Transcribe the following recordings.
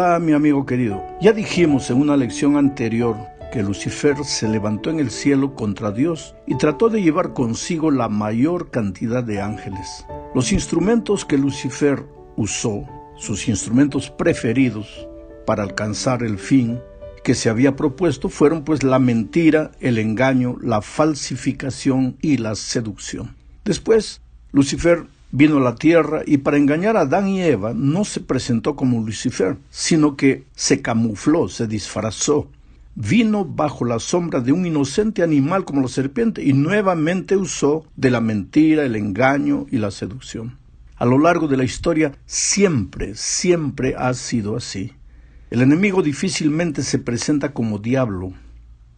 Hola, mi amigo querido. Ya dijimos en una lección anterior que Lucifer se levantó en el cielo contra Dios y trató de llevar consigo la mayor cantidad de ángeles. Los instrumentos que Lucifer usó, sus instrumentos preferidos para alcanzar el fin que se había propuesto, fueron pues la mentira, el engaño, la falsificación y la seducción. Después, Lucifer vino a la tierra y para engañar a Adán y Eva no se presentó como Lucifer, sino que se camufló, se disfrazó. Vino bajo la sombra de un inocente animal como la serpiente y nuevamente usó de la mentira, el engaño y la seducción. A lo largo de la historia siempre ha sido así. El enemigo difícilmente se presenta como diablo.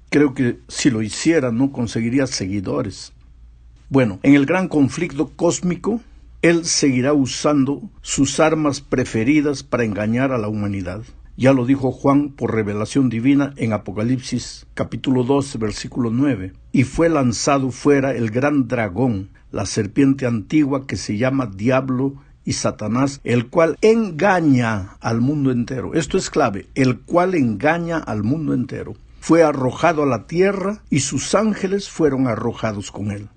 Creo que si lo hiciera no conseguiría seguidores. Bueno, en el gran conflicto cósmico, él seguirá usando sus armas preferidas para engañar a la humanidad. Ya lo dijo Juan por revelación divina en Apocalipsis capítulo 12, versículo 9. Y fue lanzado fuera el gran dragón, la serpiente antigua que se llama Diablo y Satanás, el cual engaña al mundo entero. Esto es clave, el cual engaña al mundo entero. Fue arrojado a la tierra y sus ángeles fueron arrojados con él.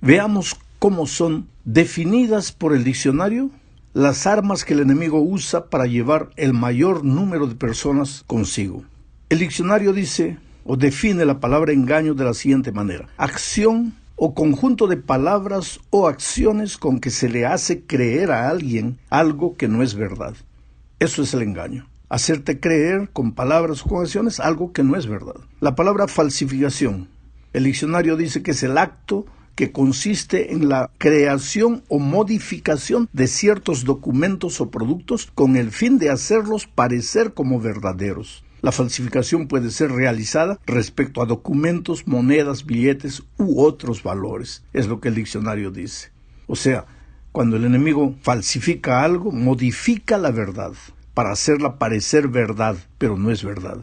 Veamos cómo son definidas por el diccionario las armas que el enemigo usa para llevar el mayor número de personas consigo. El diccionario dice o define la palabra engaño de la siguiente manera: acción o conjunto de palabras o acciones con que se le hace creer a alguien algo que no es verdad. Eso es el engaño. Hacerte creer con palabras o con acciones algo que no es verdad. La palabra falsificación, el diccionario dice que es el acto que consiste en la creación o modificación de ciertos documentos o productos con el fin de hacerlos parecer como verdaderos. La falsificación puede ser realizada respecto a documentos, monedas, billetes u otros valores. Es lo que el diccionario dice. O sea, cuando el enemigo falsifica algo, modifica la verdad para hacerla parecer verdad, pero no es verdad.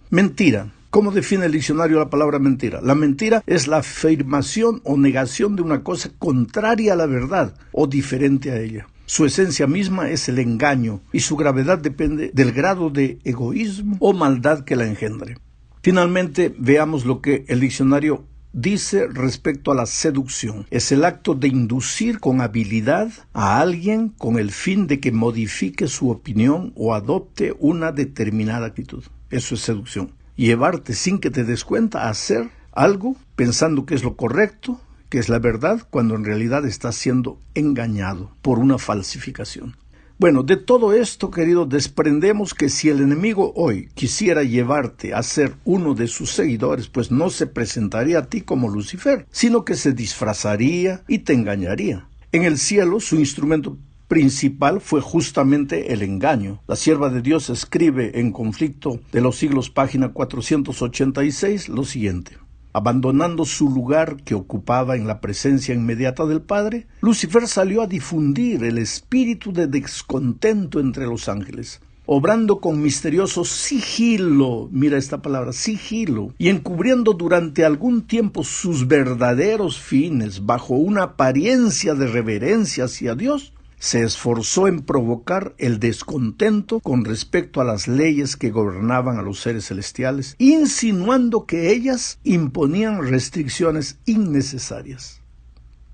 Mentira. ¿Cómo define el diccionario la palabra mentira? La mentira es la afirmación o negación de una cosa contraria a la verdad o diferente a ella. Su esencia misma es el engaño y su gravedad depende del grado de egoísmo o maldad que la engendre. Finalmente, veamos lo que el diccionario dice respecto a la seducción. Es el acto de inducir con habilidad a alguien con el fin de que modifique su opinión o adopte una determinada actitud. Eso es seducción. Llevarte sin que te des cuenta a hacer algo pensando que es lo correcto, que es la verdad, cuando en realidad estás siendo engañado por una falsificación. Bueno, de todo esto, querido, desprendemos que si el enemigo hoy quisiera llevarte a ser uno de sus seguidores, pues no se presentaría a ti como Lucifer, sino que se disfrazaría y te engañaría. En el cielo, su instrumento principal fue justamente el engaño. La sierva de Dios escribe en Conflicto de los Siglos, página 486, lo siguiente: abandonando su lugar que ocupaba en la presencia inmediata del Padre, Lucifer salió a difundir el espíritu de descontento entre los ángeles, obrando con misterioso sigilo, mira esta palabra, sigilo, y encubriendo durante algún tiempo sus verdaderos fines bajo una apariencia de reverencia hacia Dios. Se esforzó en provocar el descontento con respecto a las leyes que gobernaban a los seres celestiales, insinuando que ellas imponían restricciones innecesarias.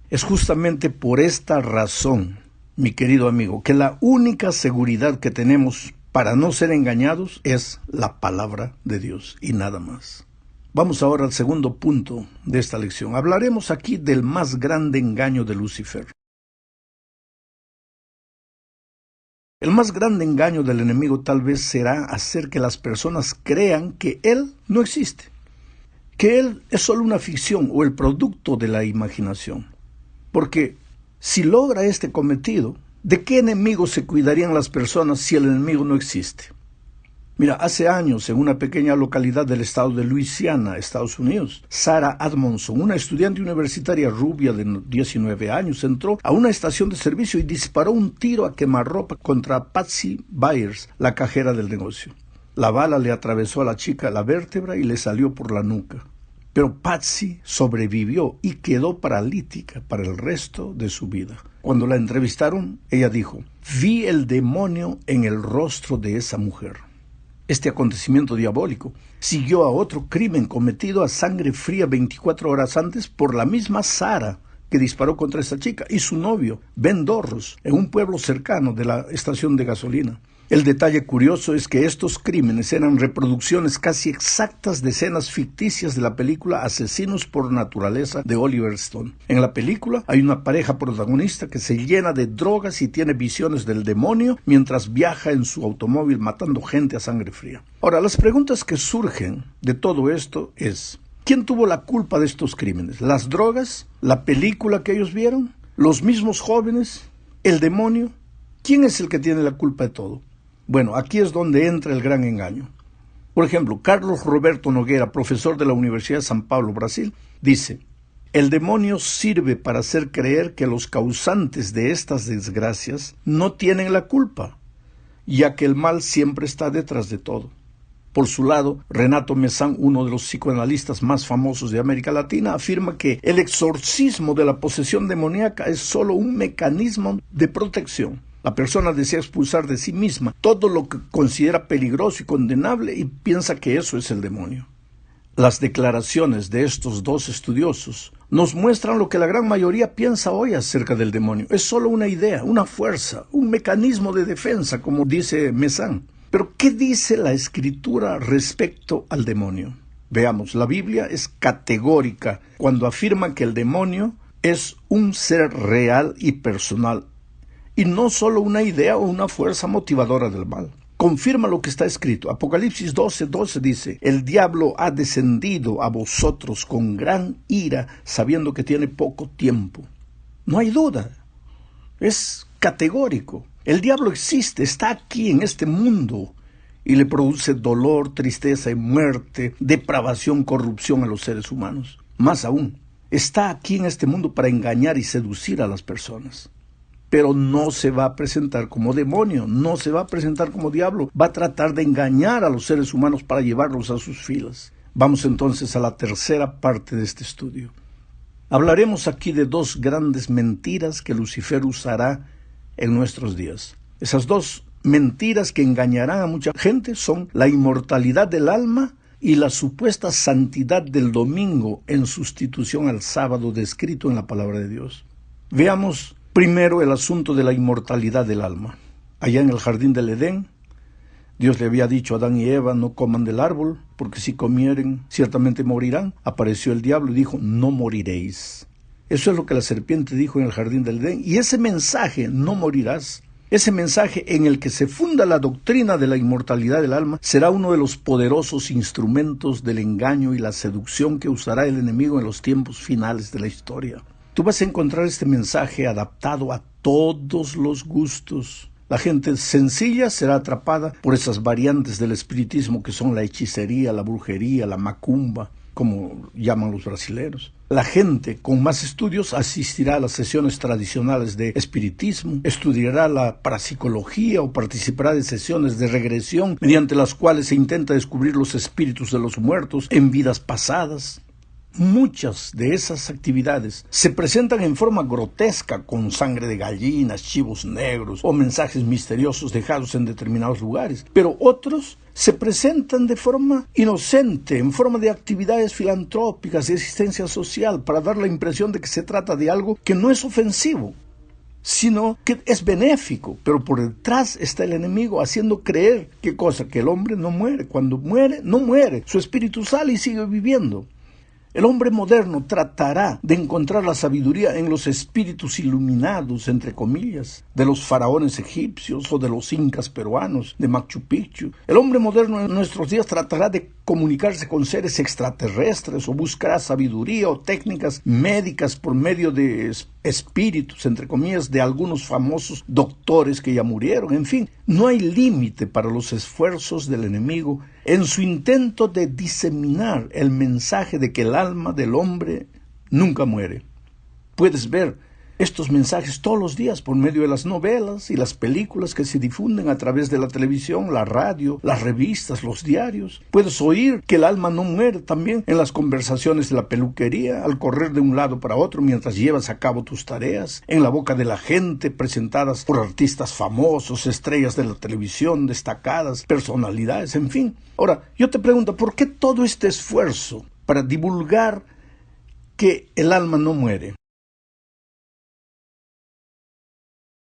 Es justamente por esta razón, mi querido amigo, que la única seguridad que tenemos para no ser engañados es la palabra de Dios y nada más. Vamos ahora al segundo punto de esta lección. Hablaremos aquí del más grande engaño de Lucifer. El más grande engaño del enemigo tal vez será hacer que las personas crean que él no existe, que él es solo una ficción o el producto de la imaginación. Porque si logra este cometido, ¿de qué enemigo se cuidarían las personas si el enemigo no existe? Mira, hace años, en una pequeña localidad del estado de Luisiana, Estados Unidos, Sarah Admonson, una estudiante universitaria rubia de 19 años, entró a una estación de servicio y disparó un tiro a quemarropa contra Patsy Byers, la cajera del negocio. La bala le atravesó a la chica la vértebra y le salió por la nuca. Pero Patsy sobrevivió y quedó paralítica para el resto de su vida. Cuando la entrevistaron, ella dijo: vi el demonio en el rostro de esa mujer. Este acontecimiento diabólico siguió a otro crimen cometido a sangre fría 24 horas antes por la misma Sara que disparó contra esta chica y su novio, Ben Dorros, en un pueblo cercano de la estación de gasolina. El detalle curioso es que estos crímenes eran reproducciones casi exactas de escenas ficticias de la película Asesinos por Naturaleza de Oliver Stone. En la película hay una pareja protagonista que se llena de drogas y tiene visiones del demonio mientras viaja en su automóvil matando gente a sangre fría. Ahora, las preguntas que surgen de todo esto es: ¿quién tuvo la culpa de estos crímenes? ¿Las drogas? ¿La película que ellos vieron? ¿Los mismos jóvenes? ¿El demonio? ¿Quién es el que tiene la culpa de todo? Bueno, aquí es donde entra el gran engaño. Por ejemplo, Carlos Roberto Noguera, profesor de la Universidad de San Pablo, Brasil, dice: el demonio sirve para hacer creer que los causantes de estas desgracias no tienen la culpa, ya que el mal siempre está detrás de todo. Por su lado, Renato Mesán, uno de los psicoanalistas más famosos de América Latina, afirma que el exorcismo de la posesión demoníaca es solo un mecanismo de protección. La persona desea expulsar de sí misma todo lo que considera peligroso y condenable y piensa que eso es el demonio. Las declaraciones de estos dos estudiosos nos muestran lo que la gran mayoría piensa hoy acerca del demonio. Es solo una idea, una fuerza, un mecanismo de defensa, como dice Mesán. Pero, ¿qué dice la Escritura respecto al demonio? Veamos, la Biblia es categórica cuando afirma que el demonio es un ser real y personal, y no solo una idea o una fuerza motivadora del mal. Confirma lo que está escrito. Apocalipsis 12:12 dice: el diablo ha descendido a vosotros con gran ira, sabiendo que tiene poco tiempo. No hay duda. Es categórico. El diablo existe, está aquí en este mundo y le produce dolor, tristeza y muerte, depravación, corrupción a los seres humanos. Más aún, está aquí en este mundo para engañar y seducir a las personas. Pero no se va a presentar como demonio, no se va a presentar como diablo, va a tratar de engañar a los seres humanos para llevarlos a sus filas. Vamos entonces a la tercera parte de este estudio. Hablaremos aquí de dos grandes mentiras que Lucifer usará en nuestros días. Esas dos mentiras que engañarán a mucha gente son la inmortalidad del alma y la supuesta santidad del domingo en sustitución al sábado descrito en la palabra de Dios. Veamos primero el asunto de la inmortalidad del alma. Allá en el jardín del Edén, Dios le había dicho a Adán y Eva: no coman del árbol, porque si comieren, ciertamente morirán. Apareció el diablo y dijo: no moriréis. Eso es lo que la serpiente dijo en el jardín del Edén. Y ese mensaje, no morirás, ese mensaje en el que se funda la doctrina de la inmortalidad del alma, será uno de los poderosos instrumentos del engaño y la seducción que usará el enemigo en los tiempos finales de la historia. Tú vas a encontrar este mensaje adaptado a todos los gustos. La gente sencilla será atrapada por esas variantes del espiritismo que son la hechicería, la brujería, la macumba, como llaman los brasileros. La gente con más estudios asistirá a las sesiones tradicionales de espiritismo, estudiará la parapsicología o participará de sesiones de regresión mediante las cuales se intenta descubrir los espíritus de los muertos en vidas pasadas. Muchas de esas actividades se presentan en forma grotesca, con sangre de gallinas, chivos negros o mensajes misteriosos dejados en determinados lugares, pero otros se presentan de forma inocente, en forma de actividades filantrópicas de asistencia social, para dar la impresión de que se trata de algo que no es ofensivo, sino que es benéfico, pero por detrás está el enemigo haciendo creer, ¿qué cosa? Que el hombre no muere. Cuando muere, no muere, su espíritu sale y sigue viviendo. El hombre moderno tratará de encontrar la sabiduría en los espíritus iluminados, entre comillas, de los faraones egipcios o de los incas peruanos, de Machu Picchu. El hombre moderno en nuestros días tratará de comunicarse con seres extraterrestres o buscará sabiduría o técnicas médicas por medio de espíritus, entre comillas, de algunos famosos doctores que ya murieron. En fin, no hay límite para los esfuerzos del enemigo en su intento de diseminar el mensaje de que el alma del hombre nunca muere. Puedes ver estos mensajes todos los días por medio de las novelas y las películas que se difunden a través de la televisión, la radio, las revistas, los diarios. Puedes oír que el alma no muere también en las conversaciones de la peluquería, al correr de un lado para otro mientras llevas a cabo tus tareas, en la boca de la gente, presentadas por artistas famosos, estrellas de la televisión, destacadas, personalidades, en fin. Ahora, yo te pregunto, ¿por qué todo este esfuerzo para divulgar que el alma no muere?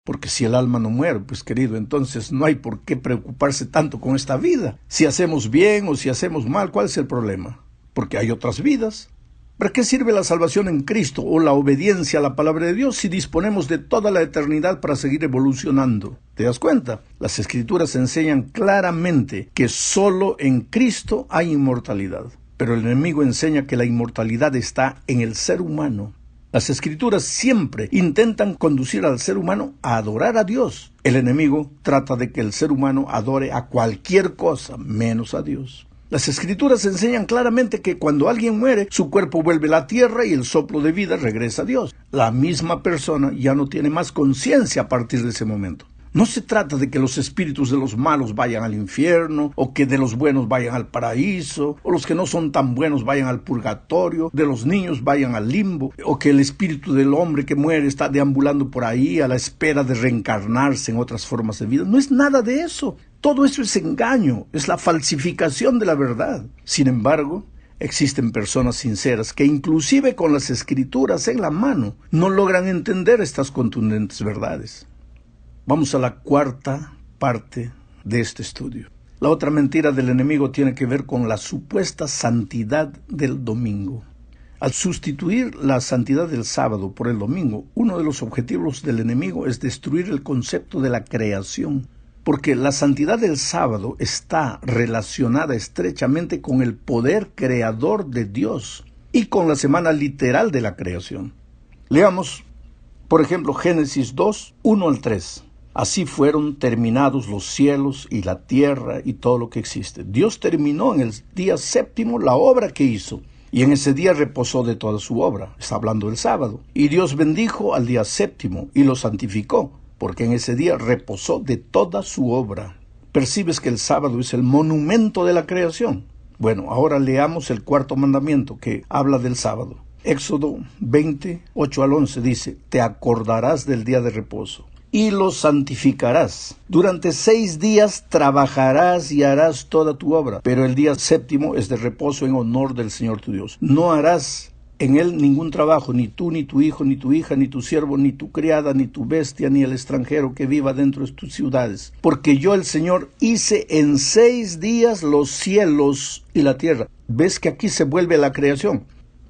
Porque si el alma no muere, pues querido, entonces no hay por qué preocuparse tanto con esta vida. Si hacemos bien o si hacemos mal, ¿cuál es el problema? Porque hay otras vidas. ¿Para qué sirve la salvación en Cristo o la obediencia a la palabra de Dios si disponemos de toda la eternidad para seguir evolucionando? ¿Te das cuenta? Las Escrituras enseñan claramente que solo en Cristo hay inmortalidad. Pero el enemigo enseña que la inmortalidad está en el ser humano. Las Escrituras siempre intentan conducir al ser humano a adorar a Dios. El enemigo trata de que el ser humano adore a cualquier cosa menos a Dios. Las Escrituras enseñan claramente que cuando alguien muere, su cuerpo vuelve a la tierra y el soplo de vida regresa a Dios. La misma persona ya no tiene más conciencia a partir de ese momento. No se trata de que los espíritus de los malos vayan al infierno, o que de los buenos vayan al paraíso, o los que no son tan buenos vayan al purgatorio, de los niños vayan al limbo, o que el espíritu del hombre que muere está deambulando por ahí a la espera de reencarnarse en otras formas de vida. No es nada de eso. Todo eso es engaño, es la falsificación de la verdad. Sin embargo, existen personas sinceras que inclusive con las Escrituras en la mano no logran entender estas contundentes verdades. Vamos a la cuarta parte de este estudio. La otra mentira del enemigo tiene que ver con la supuesta santidad del domingo. Al sustituir la santidad del sábado por el domingo, uno de los objetivos del enemigo es destruir el concepto de la creación, porque la santidad del sábado está relacionada estrechamente con el poder creador de Dios y con la semana literal de la creación. Leamos, por ejemplo, Génesis 2, 1 al 3. Así fueron terminados los cielos y la tierra y todo lo que existe. Dios terminó en el día séptimo la obra que hizo, y en ese día reposó de toda su obra. Está hablando del sábado. Y Dios bendijo al día séptimo y lo santificó, porque en ese día reposó de toda su obra. ¿Percibes que el sábado es el monumento de la creación? Bueno, ahora leamos el cuarto mandamiento que habla del sábado. Éxodo 20, 8 al 11 dice: Te acordarás del día de reposo y lo santificarás. Durante 6 días trabajarás y harás toda tu obra, pero el día séptimo es de reposo en honor del Señor tu Dios. No harás en él ningún trabajo, ni tú, ni tu hijo, ni tu hija, ni tu siervo, ni tu criada, ni tu bestia, ni el extranjero que viva dentro de tus ciudades. Porque yo, el Señor, hice en 6 días los cielos y la tierra. ¿Ves que aquí se vuelve la creación?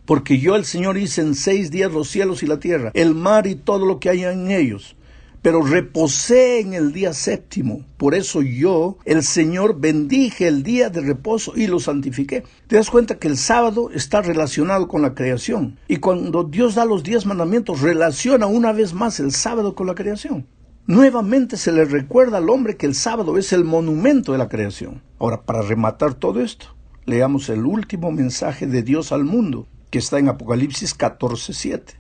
Porque yo, el Señor, hice en 6 días los cielos y la tierra, el mar y todo lo que hay en ellos. Pero reposé en el día séptimo. Por eso yo, el Señor, bendije el día de reposo y lo santifiqué. Te das cuenta que el sábado está relacionado con la creación. Y cuando Dios da los 10 mandamientos, relaciona una vez más el sábado con la creación. Nuevamente se le recuerda al hombre que el sábado es el monumento de la creación. Ahora, para rematar todo esto, leamos el último mensaje de Dios al mundo, que está en Apocalipsis 14:7.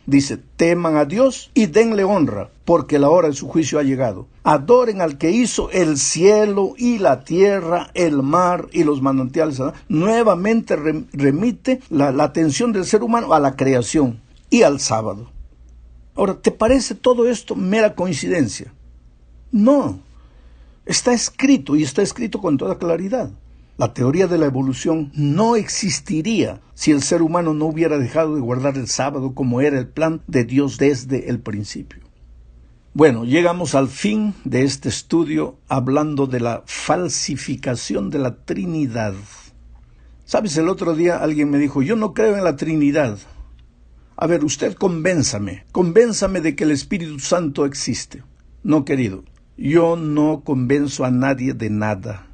Dice: teman a Dios y denle honra, porque la hora de su juicio ha llegado. Adoren al que hizo el cielo y la tierra, el mar y los manantiales. Nuevamente remite la atención del ser humano a la creación y al sábado. Ahora, ¿te parece todo esto mera coincidencia? No, está escrito, y está escrito con toda claridad. La teoría de la evolución no existiría si el ser humano no hubiera dejado de guardar el sábado como era el plan de Dios desde el principio. Bueno, llegamos al fin de este estudio hablando de la falsificación de la Trinidad. ¿Sabes? El otro día alguien me dijo: yo no creo en la Trinidad. A ver, usted convénzame de que el Espíritu Santo existe. No, querido, yo no convenzo a nadie de nada.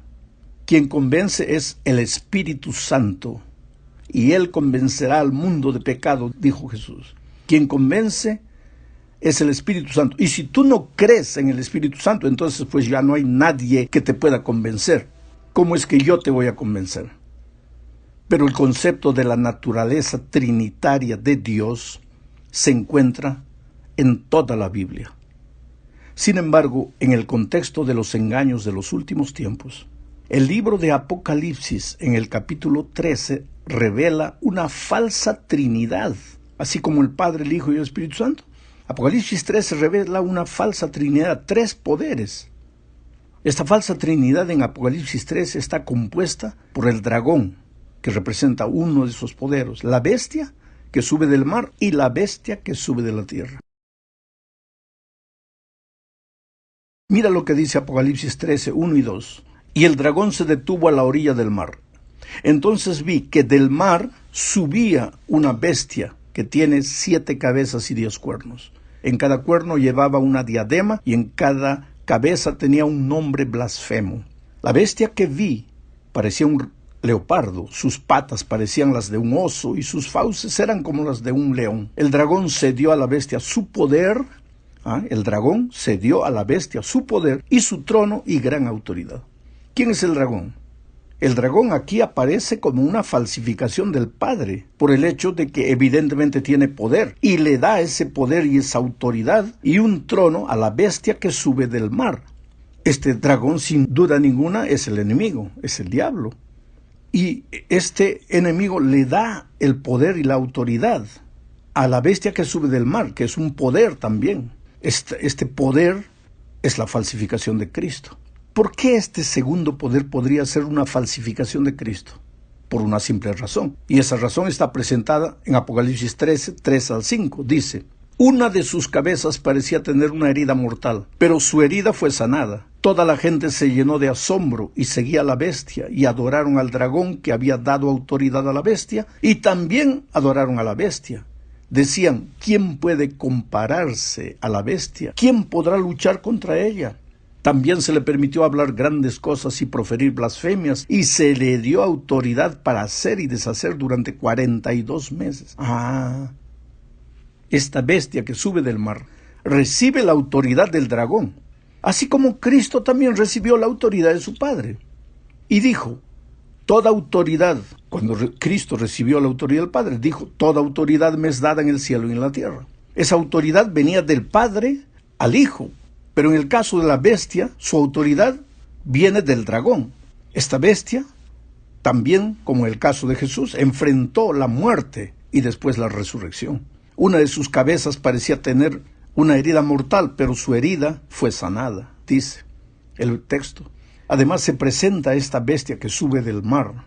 Quien convence es el Espíritu Santo, y Él convencerá al mundo de pecado, dijo Jesús. Quien convence es el Espíritu Santo. Y si tú no crees en el Espíritu Santo, entonces pues ya no hay nadie que te pueda convencer. ¿Cómo es que yo te voy a convencer? Pero el concepto de la naturaleza trinitaria de Dios se encuentra en toda la Biblia. Sin embargo, en el contexto de los engaños de los últimos tiempos, el libro de Apocalipsis en el capítulo 13 revela una falsa Trinidad, así como el Padre, el Hijo y el Espíritu Santo. Apocalipsis 13 revela una falsa Trinidad, 3 poderes. Esta falsa Trinidad en Apocalipsis 13 está compuesta por el dragón, que representa uno de esos poderes, la bestia que sube del mar y la bestia que sube de la tierra. Mira lo que dice Apocalipsis 13, 1 y 2. Y el dragón se detuvo a la orilla del mar. Entonces vi que del mar subía una bestia que tiene 7 cabezas y 10 cuernos. En cada cuerno llevaba una diadema y en cada cabeza tenía un nombre blasfemo. La bestia que vi parecía un leopardo, sus patas parecían las de un oso y sus fauces eran como las de un león. El dragón cedió a la bestia su poder. El dragón cedió a la bestia su poder y su trono y gran autoridad. ¿Quién es el dragón? El dragón aquí aparece como una falsificación del Padre, por el hecho de que evidentemente tiene poder, y le da ese poder y esa autoridad y un trono a la bestia que sube del mar. Este dragón, sin duda ninguna, es el enemigo, es el diablo. Y este enemigo le da el poder y la autoridad a la bestia que sube del mar, que es un poder también. Este poder es la falsificación de Cristo. ¿Por qué este segundo poder podría ser una falsificación de Cristo? Por una simple razón. Y esa razón está presentada en Apocalipsis 13, 3 al 5. Dice: una de sus cabezas parecía tener una herida mortal, pero su herida fue sanada. Toda la gente se llenó de asombro y seguía a la bestia y adoraron al dragón que había dado autoridad a la bestia, y también adoraron a la bestia. Decían: ¿quién puede compararse a la bestia? ¿Quién podrá luchar contra ella? También se le permitió hablar grandes cosas y proferir blasfemias, y se le dio autoridad para hacer y deshacer durante 42 meses. Esta bestia que sube del mar recibe la autoridad del dragón, así como Cristo también recibió la autoridad de su Padre. Y dijo: toda autoridad, cuando Cristo recibió la autoridad del Padre, dijo: toda autoridad me es dada en el cielo y en la tierra. Esa autoridad venía del Padre al Hijo, pero en el caso de la bestia, su autoridad viene del dragón. Esta bestia, también como en el caso de Jesús, enfrentó la muerte y después la resurrección. Una de sus cabezas parecía tener una herida mortal, pero su herida fue sanada, dice el texto. Además se presenta esta bestia que sube del mar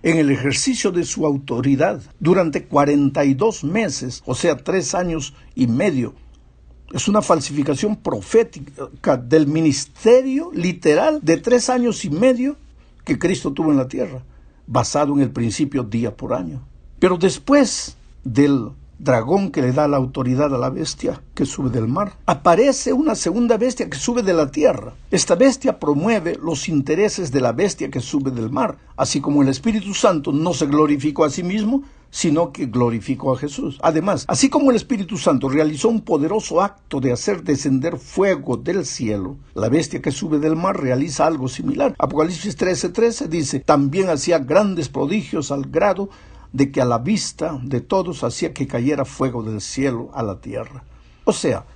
en el ejercicio de su autoridad durante 42 meses, o sea, 3 años y medio. Es una falsificación profética del ministerio literal de 3 años y medio que Cristo tuvo en la tierra, basado en el principio día por año. Pero después del dragón que le da la autoridad a la bestia que sube del mar, aparece una segunda bestia que sube de la tierra. Esta bestia promueve los intereses de la bestia que sube del mar, así como el Espíritu Santo no se glorificó a sí mismo, sino que glorificó a Jesús. Además, así como el Espíritu Santo realizó un poderoso acto de hacer descender fuego del cielo, la bestia que sube del mar realiza algo similar. Apocalipsis 13:13 dice: también hacía grandes prodigios al grado de que a la vista de todos hacía que cayera fuego del cielo a la tierra. O sea,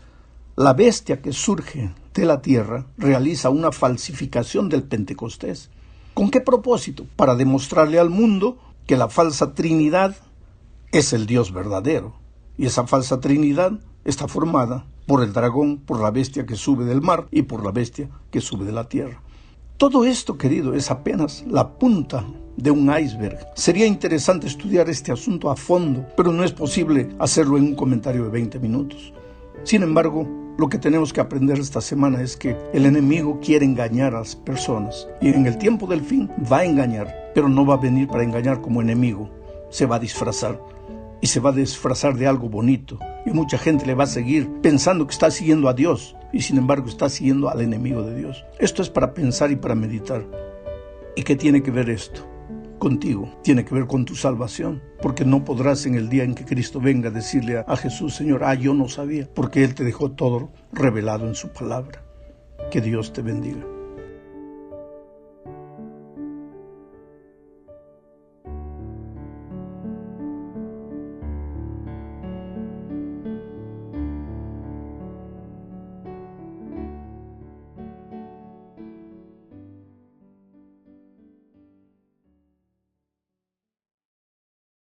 la bestia que surge de la tierra realiza una falsificación del Pentecostés. ¿Con qué propósito? Para demostrarle al mundo que la falsa Trinidad es el Dios verdadero. Y esa falsa Trinidad está formada por el dragón, por la bestia que sube del mar y por la bestia que sube de la tierra. Todo esto, querido, es apenas la punta de un iceberg. Sería interesante estudiar este asunto a fondo, pero no es posible hacerlo en un comentario de 20 minutos. Sin embargo, lo que tenemos que aprender esta semana es que el enemigo quiere engañar a las personas, y en el tiempo del fin va a engañar, pero no va a venir para engañar como enemigo. Se va a disfrazar, y se va a disfrazar de algo bonito, y mucha gente le va a seguir pensando que está siguiendo a Dios, y sin embargo está siguiendo al enemigo de Dios. Esto es para pensar y para meditar. ¿Y qué tiene que ver esto contigo? Tiene que ver con tu salvación, porque no podrás en el día en que Cristo venga decirle a Jesús: Señor, yo no sabía, porque Él te dejó todo revelado en su palabra. Que Dios te bendiga.